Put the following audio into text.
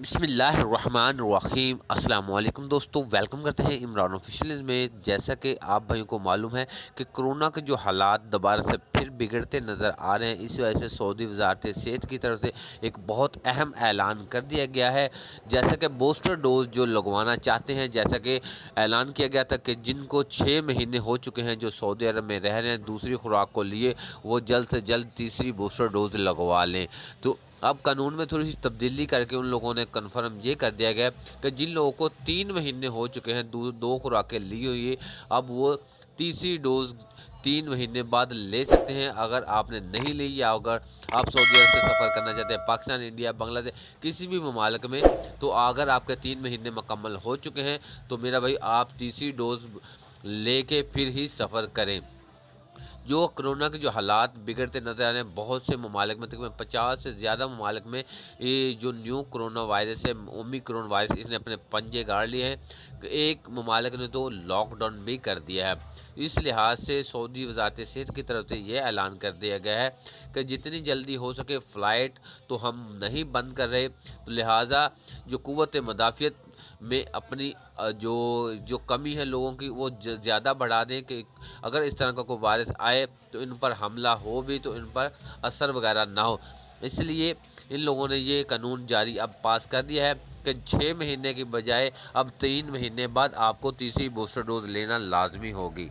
बिस्मिल्लाहिर्रहमानिर्रहीम। अस्सलाम वालेकुम दोस्तों, वेलकम करते हैं इमरान ऑफिशियल में। जैसा कि आप भाइयों को मालूम है कि कोरोना के जो हालात दोबारा से फिर बिगड़ते नज़र आ रहे हैं, इस वजह से सऊदी वजारत सेहत की तरफ से एक बहुत अहम ऐलान कर दिया गया है। जैसा कि बूस्टर डोज जो लगवाना चाहते हैं, जैसा कि ऐलान किया गया था कि जिनको 6 महीने हो चुके हैं, जो सऊदी अरब में रह रहे हैं दूसरी खुराक को लिए, वो जल्द से जल्द तीसरी बूस्टर डोज लगवा लें। तो अब कानून में थोड़ी सी तब्दीली करके उन लोगों ने कन्फर्म ये कर दिया गया कि जिन लोगों को 3 महीने हो चुके हैं, दो खुराकें ली हुई है, अब वो तीसरी डोज 3 महीने बाद ले सकते हैं। अगर आपने नहीं ली या अगर आप सऊदी अरब से सफ़र करना चाहते हैं, पाकिस्तान, इंडिया, बांग्लादेश, किसी भी ममालिक में, तो अगर आपके 3 महीने मुकम्मल हो चुके हैं तो मेरा भाई आप तीसरी डोज लेके फिर ही सफ़र करें। जो कोरोना के जो हालात बिगड़ते नज़र आ रहे हैं, बहुत से ममालिक में तकरीबन 50 से ज़्यादा ममालिक में ये जो न्यू कोरोना वायरस है, ओमिक्रॉन वायरस, इसने अपने पंजे गाड़ लिए हैं। एक ममालिक ने तो लॉकडाउन भी कर दिया है। इस लिहाज से सऊदी वजारत सेहत की तरफ से ये ऐलान कर दिया गया है कि जितनी जल्दी हो सके फ़्लाइट तो हम नहीं बंद कर रहे, तो लिहाजा जो क़ुव्वत मदाफ़ियत में अपनी जो जो कमी है लोगों की, वो ज़्यादा बढ़ा दें कि अगर इस तरह का कोई वायरस आए तो इन पर हमला हो भी तो इन पर असर वगैरह ना हो। इसलिए इन लोगों ने ये कानून जारी अब पास कर दिया है कि 6 महीने की बजाय अब 3 महीने बाद आपको तीसरी बूस्टर डोज लेना लाजमी होगी।